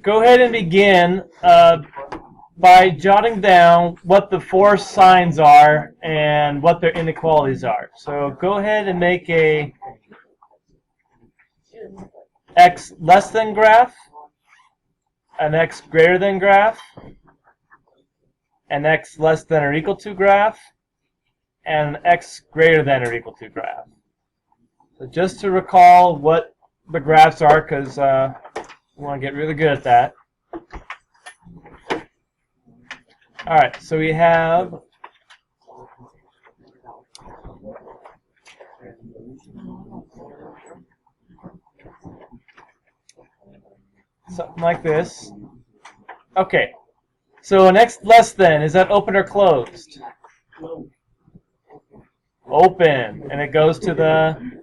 go ahead and begin by jotting down what the force signs are and what their inequalities are. So go ahead and make a x less than graph, an x greater than graph, an x less than or equal to graph, and an x greater than or equal to graph. So just to recall what the graphs are, because we want to get really good at that. All right, so we have something like this. Okay, so an x less than, is that open or closed? Open, and it goes to the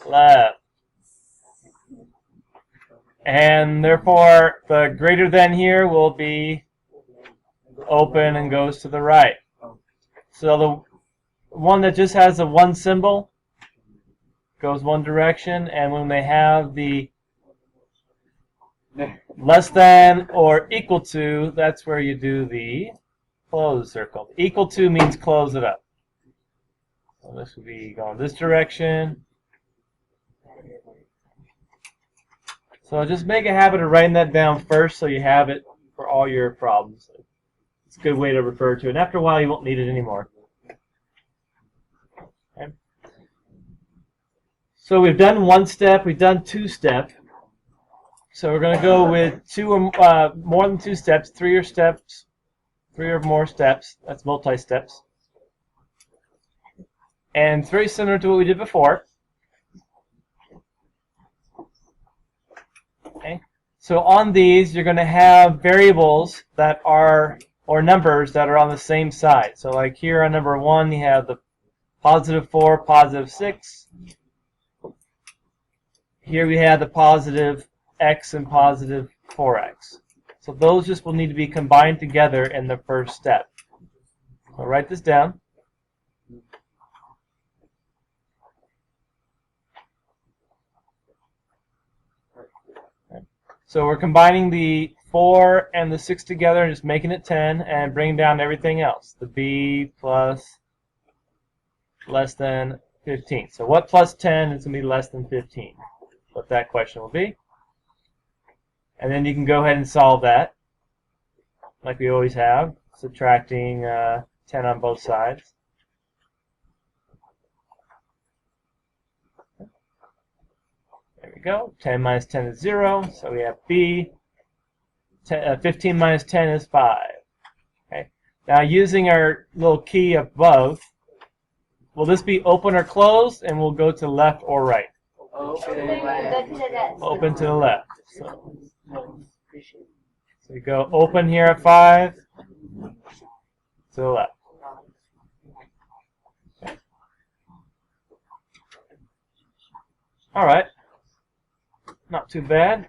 left. And therefore, the greater than here will be open and goes to the right. So the one that just has a one symbol goes one direction, and when they have the less than or equal to, that's where you do the close circle. Equal to means close it up. So this would be going this direction. So just make a habit of writing that down first so you have it for all your problems. It's a good way to refer to it. And after a while, you won't need it anymore. Okay. So we've done one step. We've done two step. So we're going to go with more than two steps, three or more steps. That's multi-steps. And it's very similar to what we did before. Okay. So on these, you're going to have variables that are, or numbers that are on the same side. So like here on number 1, you have the positive 4, positive 6. Here we have the positive x and positive 4x. So those just will need to be combined together in the first step. So write this down. So we're combining the 4 and the 6 together and just making it 10 and bringing down everything else. The b plus less than 15. So what plus 10 is going to be less than 15? What that question will be. And then you can go ahead and solve that like we always have, subtracting 10 on both sides. There we go. 10 minus 10 is 0. So we have b. 15 minus 10 is 5. Okay. Now using our little key above, will this be open or closed? And we'll go to left or right. Open to the left. So we go open here at 5 to the left. Okay. All right. Not too bad.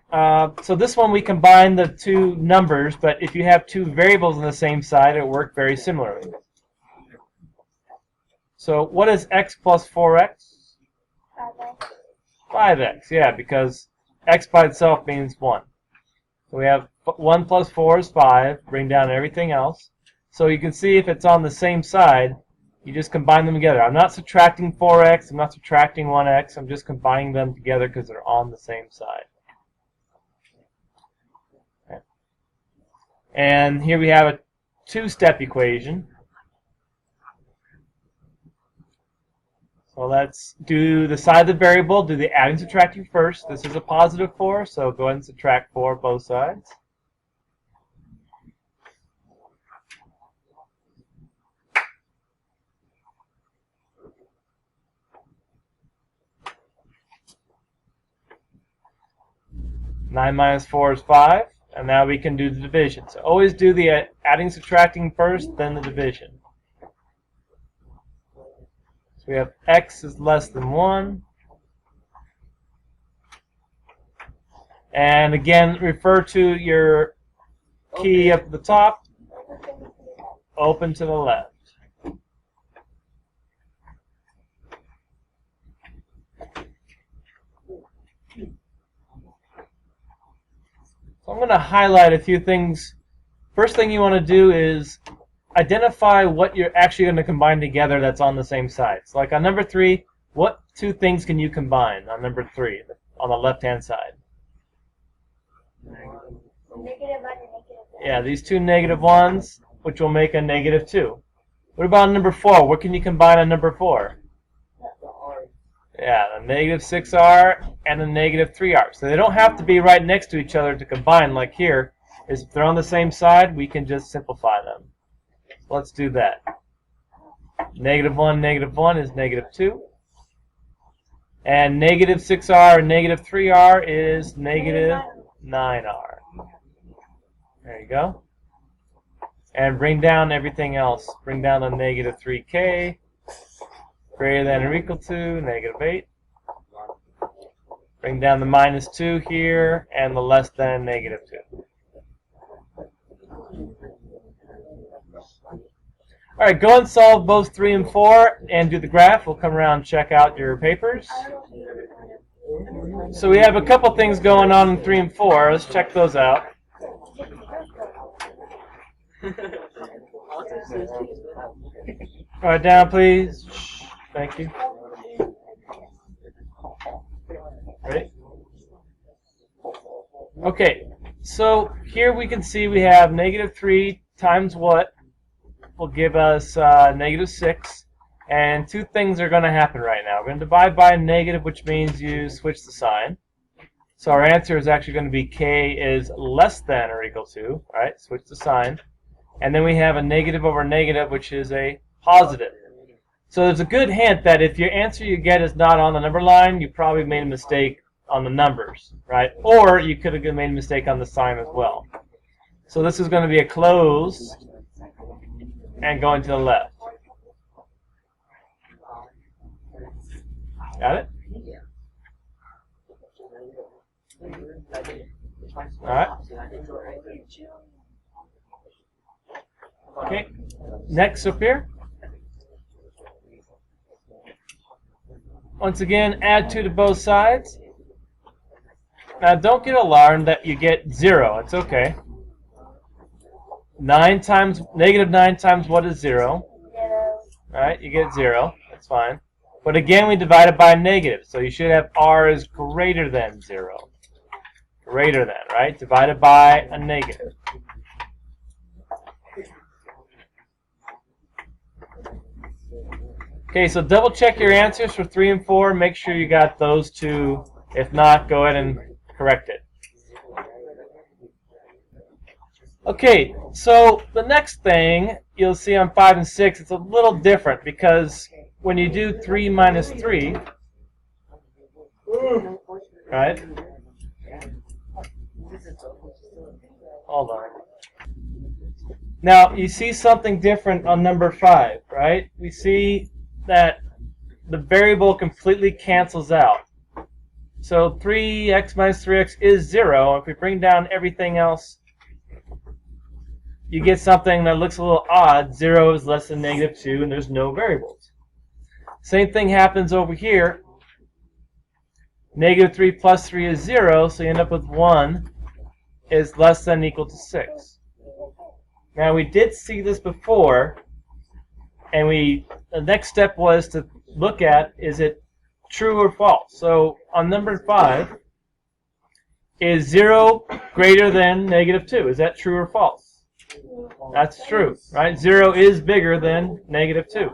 So this one we combine the two numbers, but if you have two variables on the same side, it will work very similarly. So what is x plus 4x? 5x, yeah, because x by itself means 1. So we have 1 plus 4 is 5, bring down everything else. So you can see if it's on the same side, you just combine them together. I'm not subtracting 4x, I'm not subtracting 1x, I'm just combining them together because they're on the same side. Okay. And here we have a two-step equation. So let's do the side of the variable, do the adding and subtracting first. This is a positive 4, so go ahead and subtract 4 both sides. Nine minus 4 is 5, and now we can do the division. So always do the adding and subtracting first, then the division. So we have x is less than 1. And again, refer to your key up at the top, open to the left. So I'm going to highlight a few things. First thing you want to do is identify what you're actually going to combine together that's on the same side. So like on number 3, what two things can you combine on number 3 on the left-hand side? Yeah, these two negative ones, which will make a -2. What about number 4? What can you combine on number 4? Yeah, the -6r and the -3r. So they don't have to be right next to each other to combine like here. If they're on the same side, we can just simplify them. So let's do that. -1 is -2. And -6r and -3r is -9r. There you go. And bring down everything else. Bring down the -3k. Greater than or equal to -8. Bring down the -2 here and the less than -2. Alright, go and solve both 3 and 4 and do the graph. We'll come around and check out your papers. So we have a couple things going on in 3 and 4. Let's check those out. Alright, down please. Shh. Thank you. Ready? Okay, so here we can see we have -3 times what will give us -6, and two things are going to happen right now. We're going to divide by a negative, which means you switch the sign. So our answer is actually going to be k is less than or equal to, right? Switch the sign. And then we have a negative over negative, which is a positive. So there's a good hint that if your answer you get is not on the number line, you probably made a mistake on the numbers, right? Or you could have made a mistake on the sign as well. So this is going to be a closed and going to the left. Got it? All right. Okay. Next up here. Once again, add 2 to both sides. Now don't get alarmed that you get 0. It's okay. -9 times what is 0? Alright, you get 0. That's fine. But again, we divide it by a negative. So you should have r is greater than 0. Greater than, right? Divided by a negative. Okay, so double check your answers for 3 and 4. Make sure you got those two. If not, go ahead and correct it. Okay, so the next thing you'll see on 5 and 6, it's a little different because when you do 3 minus 3, right? Hold on. Now, you see something different on number 5, right? We see that the variable completely cancels out. So 3x minus 3x is 0. If we bring down everything else, you get something that looks a little odd. 0 is less than -2, and there's no variables. Same thing happens over here. -3 plus 3 is 0, so you end up with 1 is less than or equal to 6. Now, we did see this before, and the next step was to look at, is it true or false? So on number 5, is 0 greater than -2? Is that true or false? That's true, right? 0 is bigger than -2.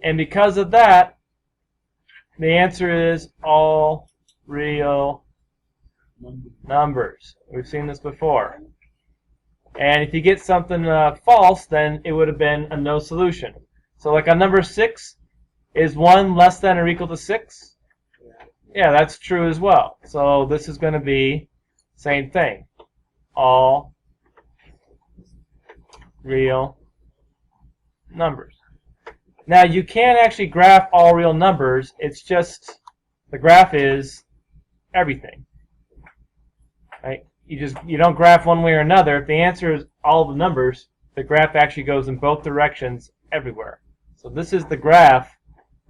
And because of that, the answer is all real numbers. We've seen this before. And if you get something false, then it would have been a no solution. So like on number 6, is 1 less than or equal to 6? Yeah, that's true as well. So this is going to be same thing. All real numbers. Now you can actually graph all real numbers. It's just the graph is everything. Right? You don't graph one way or another. If the answer is all the numbers, the graph actually goes in both directions everywhere. So this is the graph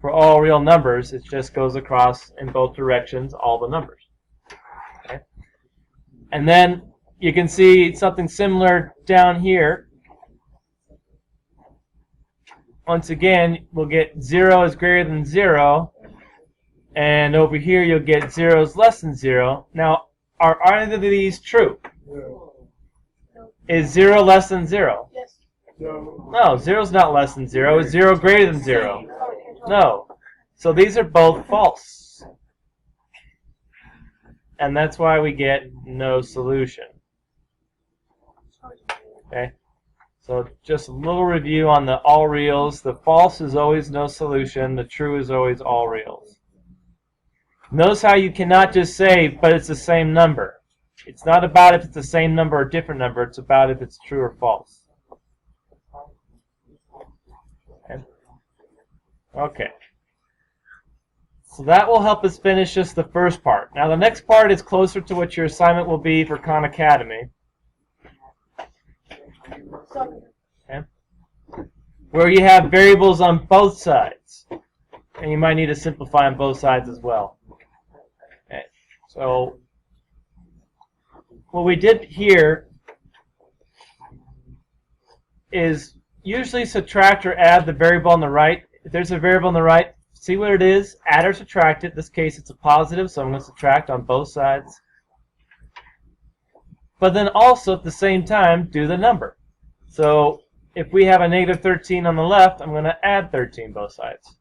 for all real numbers. It just goes across in both directions all the numbers. Okay? And then you can see something similar down here. Once again, we'll get 0 is greater than 0. And over here, you'll get 0 is less than 0. Now, are either of these true? No. Is 0 less than 0? Yes. No, 0 is not less than 0. Is 0 greater than 0? No. So these are both false. And that's why we get no solution. Okay? So just a little review on the all reals. The false is always no solution. The true is always all reals. Notice how you cannot just say, but it's the same number. It's not about if it's the same number or a different number. It's about if it's true or false. Okay. So that will help us finish just the first part. Now the next part is closer to what your assignment will be for Khan Academy. Okay. Where you have variables on both sides. And you might need to simplify on both sides as well. Okay. So what we did here is usually subtract or add the variable on the right. If there's a variable on the right, see what it is, add or subtract it. In this case, it's a positive, so I'm going to subtract on both sides. But then also, at the same time, do the number. So if we have a negative 13 on the left, I'm going to add 13 both sides.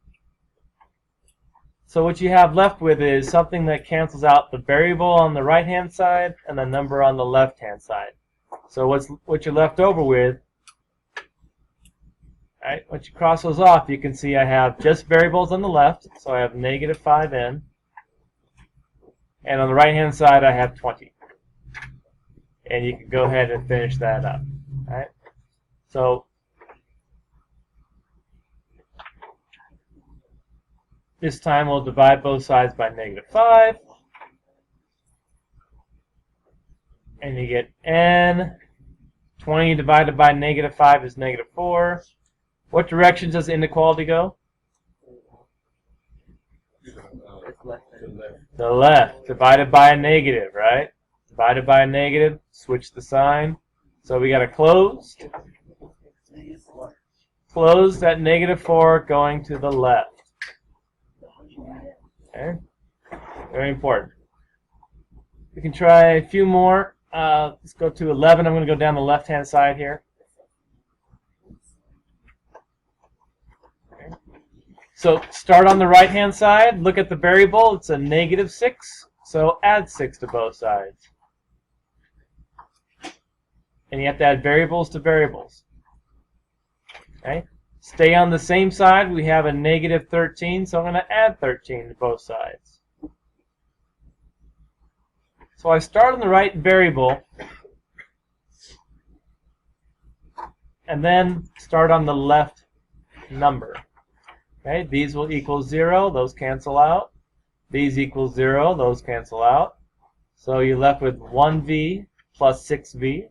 So what you have left with is something that cancels out the variable on the right-hand side and the number on the left-hand side. So what you're left over with, right, once you cross those off, you can see I have just variables on the left, so I have negative 5n. And on the right-hand side, I have 20. And you can go ahead and finish that up. All right? So this time we'll divide both sides by negative 5. And you get n. 20 divided by negative 5 is negative 4. What direction does inequality go? The left. Divided by a negative, right? Divided by a negative, switch the sign. So we got a closed. Closed at negative 4 going to the left. Okay? Very important. We can try a few more. Let's go to 11. I'm going to go down the left-hand side here. Okay. So start on the right-hand side. Look at the variable. It's a negative 6. So add 6 to both sides. And you have to add variables to variables. Okay. Stay on the same side. We have a negative 13, so I'm going to add 13 to both sides. So I start on the right variable, and then start on the left number. Okay, these will equal 0. Those cancel out. These equal 0. Those cancel out. So you're left with 1v plus 6v,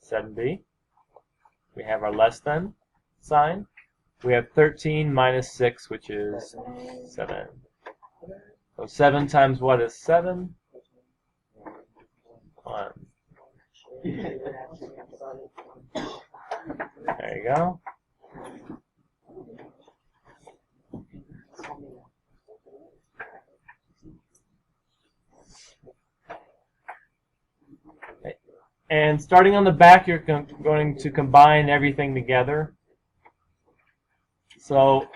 7v. We have our less than sign. We have 13 minus 6, which is 7. So 7 times what is 7? 1. There you go. Okay. And starting on the back, you're going to combine everything together. So,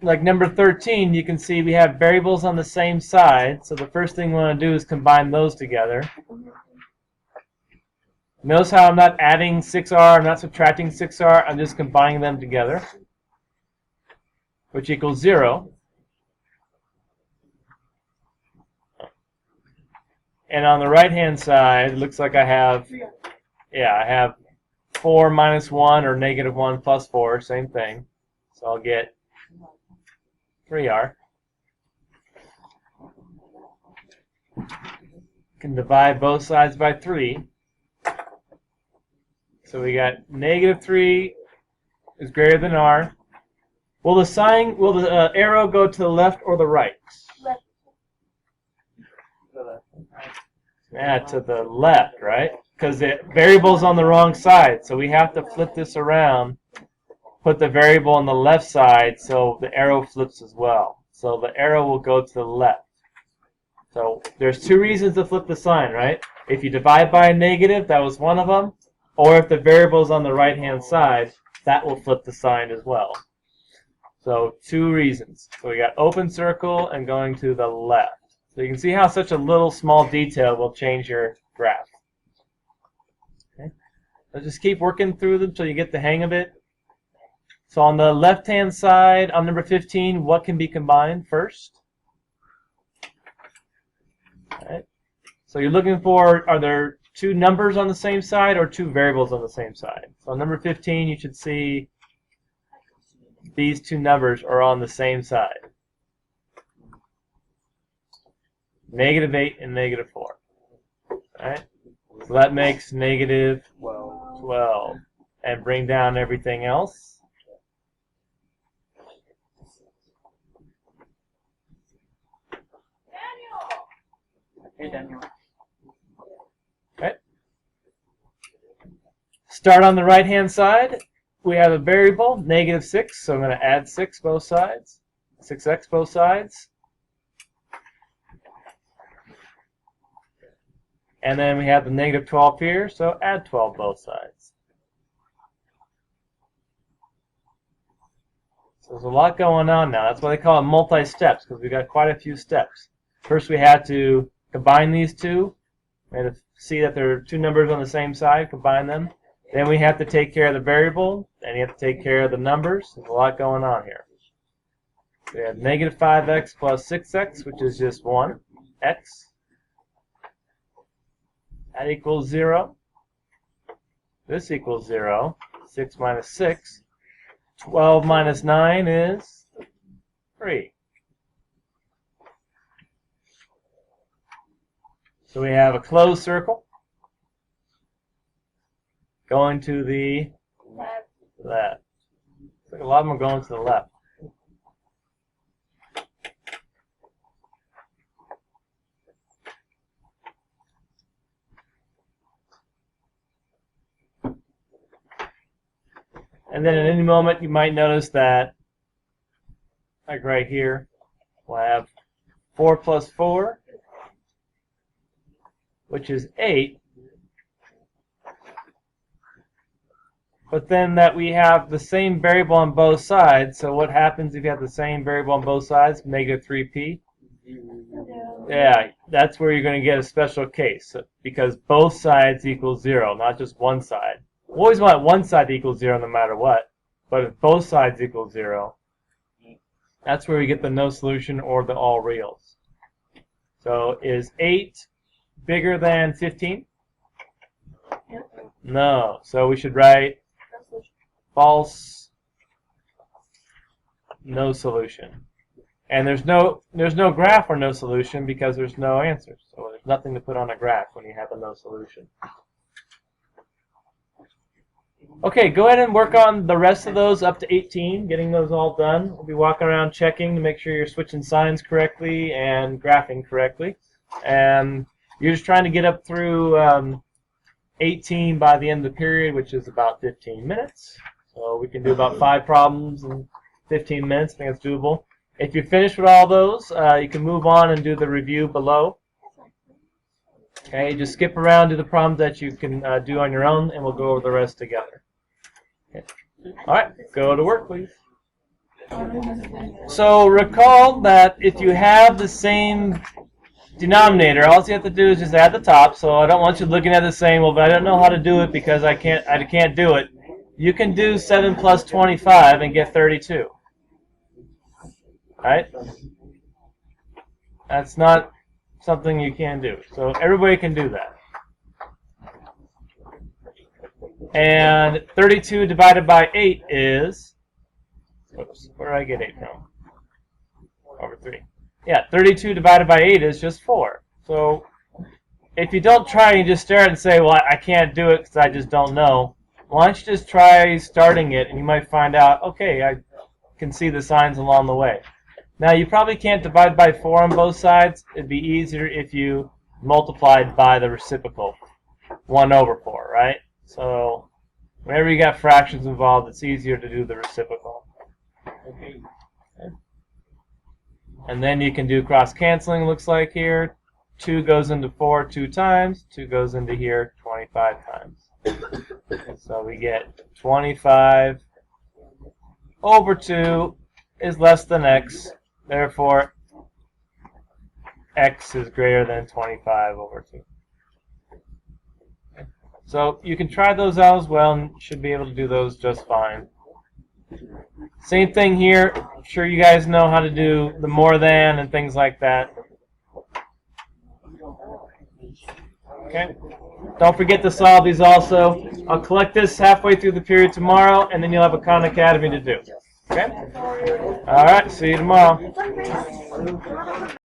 like number 13, you can see we have variables on the same side. So the first thing we want to do is combine those together. Notice how I'm not adding 6r, I'm not subtracting 6r, I'm just combining them together, which equals 0. And on the right-hand side, it looks like I have 4 minus 1 or negative 1 plus 4, same thing. So I'll get 3r. Can divide both sides by 3. So we got negative 3 is greater than r. Will the arrow go to the left or the right? Left. To the left, right? Because the variable's on the wrong side, so we have to flip this around, put the variable on the left side so the arrow flips as well. So the arrow will go to the left. So there's two reasons to flip the sign, right? If you divide by a negative, that was one of them, or if the variable is on the right-hand side, that will flip the sign as well. So two reasons. So we got open circle and going to the left. So you can see how such a little small detail will change your graph. Okay. So just keep working through them until you get the hang of it. So on the left-hand side, on number 15, what can be combined first? Right. So you're looking for, are there two numbers on the same side or two variables on the same side? So on number 15, you should see these two numbers are on the same side. -8 and -4. Right? So that makes -12. And bring down everything else. Hey, Daniel. Okay. Start on the right-hand side. We have a variable, -6, so I'm going to add 6 both sides. 6x both sides. And then we have the -12 here, so add 12 both sides. So there's a lot going on now. That's why they call it multi-steps, because we've got quite a few steps. First we had to combine these two. We had to see that there are two numbers on the same side, combine them. Then we have to take care of the variable, and you have to take care of the numbers. There's a lot going on here. We have -5x plus 6x, which is just 1x. That equals 0. This equals 0. 6 minus 6. 12 minus 9 is 3. So we have a closed circle going to the left. Looks like a lot of them are going to the left. And then at any moment you might notice that, like right here, we'll have 4 plus 4, which is 8. But then that we have the same variable on both sides. So what happens if you have the same variable on both sides? -3p. Yeah, that's where you're going to get a special case, because both sides equal 0, not just one side. We always want one side to equal 0 no matter what. But if both sides equal 0, that's where we get the no solution or the all reals. So is 8 bigger than 15? No. So we should write false, no solution. And there's no graph for no solution because there's no answers. So there's nothing to put on a graph when you have a no solution. Okay, go ahead and work on the rest of those up to 18, getting those all done. We'll be walking around checking to make sure you're switching signs correctly and graphing correctly. And you're just trying to get up through 18 by the end of the period, which is about 15 minutes. So we can do about 5 problems in 15 minutes. I think it's doable. If you're finished with all those, you can move on and do the review below. Okay, just skip around to the problems that you can do on your own, and we'll go over the rest together. Okay. All right, go to work, please. So recall that if you have the same denominator, all you have to do is just add the top. So I don't want you looking at this saying, well, but I don't know how to do it because I can't do it. You can do 7 plus 25 and get 32. Right? That's not something you can do. So everybody can do that. And 32 divided by 8 is, oops, where did I get 8 from? Over 3. Yeah, 32 divided by 8 is just 4. So if you don't try and you just stare and say, well, I can't do it because I just don't know, why don't you just try starting it and you might find out, okay, I can see the signs along the way. Now, you probably can't divide by 4 on both sides. It'd be easier if you multiplied by the reciprocal, 1 over 4, right? So whenever you got fractions involved, it's easier to do the reciprocal. Okay. And then you can do cross-canceling, looks like here. 2 goes into 4 2 times. 2 goes into here 25 times. So we get 25 over 2 is less than x. Therefore, x is greater than 25 over 2. So you can try those out as well and should be able to do those just fine. Same thing here. I'm sure you guys know how to do the more than and things like that. Okay. Don't forget to solve these also. I'll collect this halfway through the period tomorrow, and then you'll have a Khan Academy to do. Okay? All right. See you tomorrow.